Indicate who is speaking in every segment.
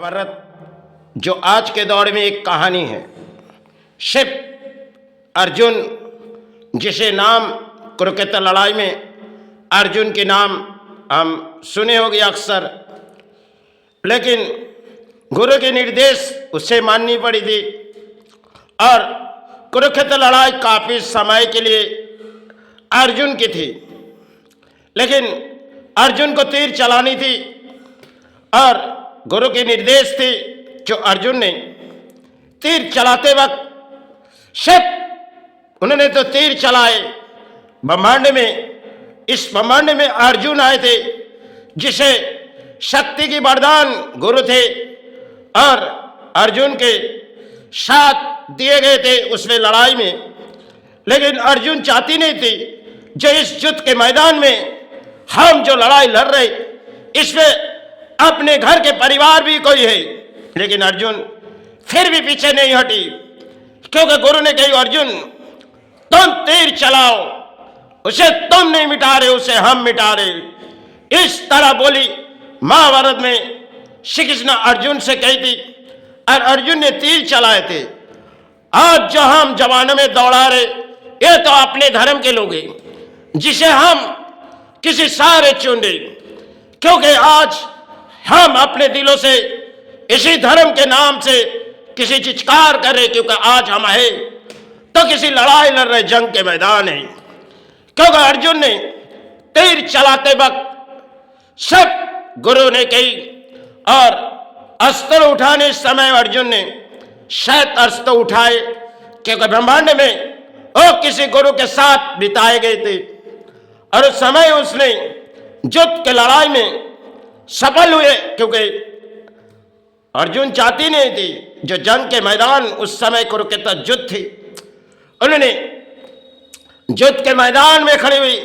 Speaker 1: महाभारत जो आज के दौर में एक कहानी है। शिव अर्जुन, जिसे नाम कुरुक्षेत्र लड़ाई में अर्जुन के नाम हम सुने होंगे अक्सर, लेकिन गुरु के निर्देश उससे माननी पड़ी थी और कुरुक्षेत्र लड़ाई काफ़ी समय के लिए अर्जुन की थी, लेकिन अर्जुन को तीर चलानी थी और गुरु के निर्देश थे जो अर्जुन ने तीर चलाते वक्त शिव उन्होंने तो तीर चलाए ब्रह्मांड में। इस ब्रह्मांड में अर्जुन आए थे जिसे शक्ति की वरदान गुरु थे और अर्जुन के साथ दिए गए थे उसमें लड़ाई में, लेकिन अर्जुन चाहती नहीं थी जो इस युद्ध के मैदान में हम जो लड़ाई लड़ रहे इसमें अपने घर के परिवार भी कोई है, लेकिन अर्जुन फिर भी पीछे नहीं हटी क्योंकि गुरु ने कही अर्जुन तुम तीर चलाओ, उसे तुम नहीं मिटा रहे उसे हम मिटा रहे। इस तरह बोली महाभारत में श्री कृष्ण अर्जुन से कही थी और अर्जुन ने तीर चलाए थे। आज जो हम जवानों में दौड़ा रहे ये तो अपने धर्म के लोग हैं जिसे हम किसी सारे चुन रहे, क्योंकि आज हम अपने दिलों से इसी धर्म के नाम से किसी चित्कार कर रहे, क्योंकि आज हम है तो किसी लड़ाई लड़ रहे जंग के मैदान है। क्योंकि अर्जुन ने तीर चलाते वक्त सब गुरु ने कही और अस्त्र उठाने समय अर्जुन ने शायद अस्त्र उठाए क्योंकि ब्रह्मांड में वो किसी गुरु के साथ बिताए गए थे और उस समय उसने युद्ध के लड़ाई में सफल हुए, क्योंकि अर्जुन चाहती नहीं थी जो जंग के मैदान उस समय कुरुक्षेत्र युद्ध थी। उन्होंने युद्ध के मैदान में खड़ी हुई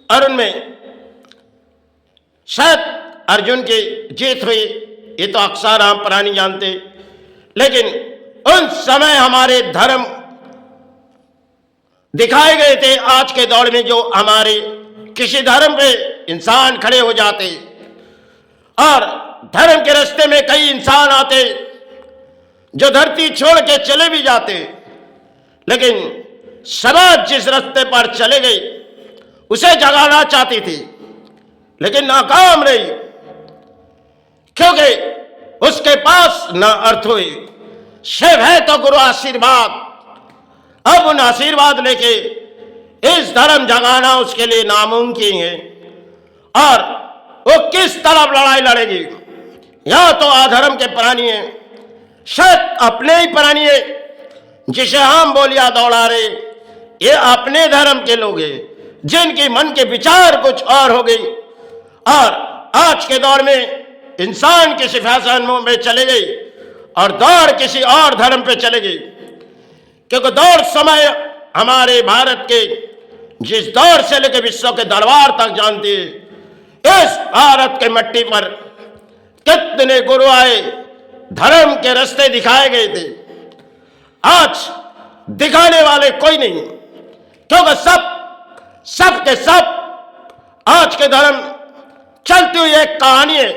Speaker 1: और उनमें शायद अर्जुन की जीत हुई, ये तो अक्सर हम पुरानी जानते, लेकिन उन समय हमारे धर्म दिखाए गए थे। आज के दौर में जो हमारे किसी धर्म पे इंसान खड़े हो जाते और धर्म के रास्ते में कई इंसान आते जो धरती छोड़ के चले भी जाते, लेकिन समाज जिस रास्ते पर चले गई उसे जगाना चाहती थी लेकिन नाकाम रही, क्योंकि उसके पास न अर्थ हुई। शिव है तो गुरु आशीर्वाद, अब उन आशीर्वाद लेके इस धर्म जगाना उसके लिए नामुमकिन है और वो किस तरफ लड़ाई लड़ेगी। या तो अधर्म के प्राणी है, शायद अपने ही प्राणी है जिसे हम बोलिया दौड़ा रहे, ये अपने धर्म के लोग हैं जिनकी मन के विचार कुछ और हो गई और आज के दौर में इंसान किसी फैशन में चले गई और दौड़ किसी और धर्म पे चले गई। क्योंकि दौड़ समय हमारे भारत के जिस दौर से लेकर विश्व के दरबार तक जानती है, इस भारत के मिट्टी पर कितने गुरु आए, धर्म के रास्ते दिखाए गए थे। आज दिखाने वाले कोई नहीं, क्योंकि सब के सब आज के धर्म चलती हुई एक कहानी है।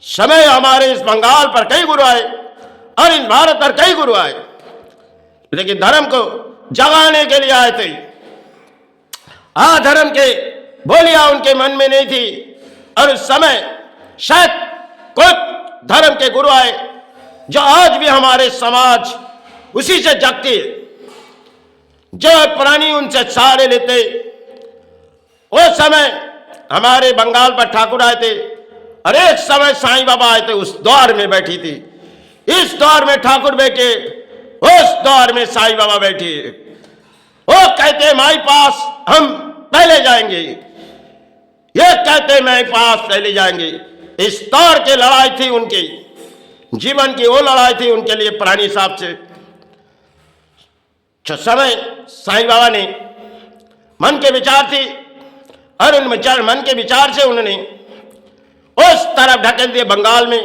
Speaker 1: समय हमारे इस बंगाल पर कई गुरु आए और इस भारत पर कई गुरु आए, लेकिन धर्म को जगाने के लिए आए थे। धर्म के बोलियां उनके मन में नहीं थी और उस समय शायद कुछ धर्म के गुरु आए जो आज भी हमारे समाज उसी से जगती है, जो पुरानी उनसे सहारे लेते। वो समय हमारे बंगाल पर ठाकुर आए थे और एक समय साईं बाबा आए थे, उस दौर में बैठी थी। इस दौर में ठाकुर बैठे, उस दौर में साईं बाबा बैठे। वो कहते माई पास हम पहले जाएंगे, ये कहते मैं पास पहले जाएंगे। इस दौर की लड़ाई थी उनकी, जीवन की वो लड़ाई थी उनके लिए पुरानी हिसाब से। जो समय साईं बाबा ने मन के विचार थी और उन मन के विचार से उन्होंने उस तरफ ढकेल दिए बंगाल में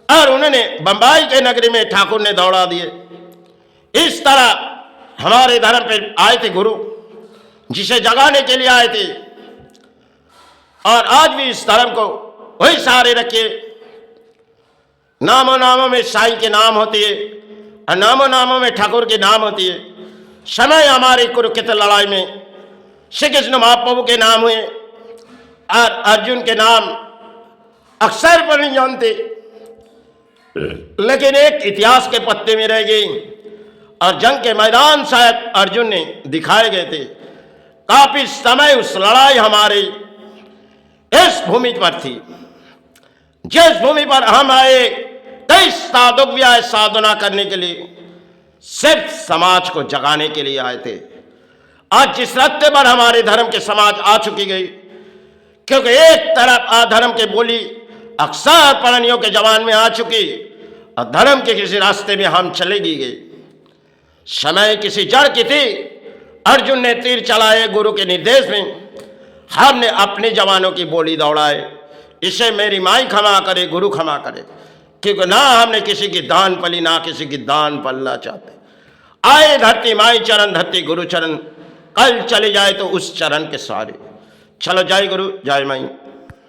Speaker 1: और उन्होंने बंबई के नगरी में ठाकुर ने दौड़ा दिए। इस तरह हमारे धर्म पे आए थे गुरु जिसे जगाने के लिए आए थे और आज भी इस धर्म को वही सहारे रखे। नामों नामों में साईं के नाम होती है और नामों नामों में ठाकुर के नाम होती है। समय हमारी कुरुक्षेत्र लड़ाई में श्री कृष्ण महाप्रभु के नाम हुए और अर्जुन के नाम अक्सर पर नहीं जानते, लेकिन एक इतिहास के पत्ते में रह गई और जंग के मैदान शायद अर्जुन ने दिखाए गए थे। काफी समय उस लड़ाई हमारी इस भूमि पर थी, जिस भूमि पर हम आए कई साधुव्याय साधना करने के लिए, सिर्फ समाज को जगाने के लिए आए थे। आज जिस रास्ते पर हमारे धर्म के समाज आ चुकी गई, क्योंकि एक तरफ अधर्म के बोली अक्सर पढ़नियों के जवान में आ चुकी और धर्म के किसी रास्ते में हम चलेगी गई। समय किसी जड़ की थी, अर्जुन ने तीर चलाए गुरु के निर्देश में, हमने अपने जवानों की बोली दौड़ाए। इसे मेरी माई क्षमा करे, गुरु क्षमा करे, क्योंकि ना हमने किसी की दान पली ना किसी की दान पलना चाहते। आए धरती माई चरण, धरती गुरु चरण, कल चले जाए तो उस चरण के सहारे। चलो जय गुरु जय माई।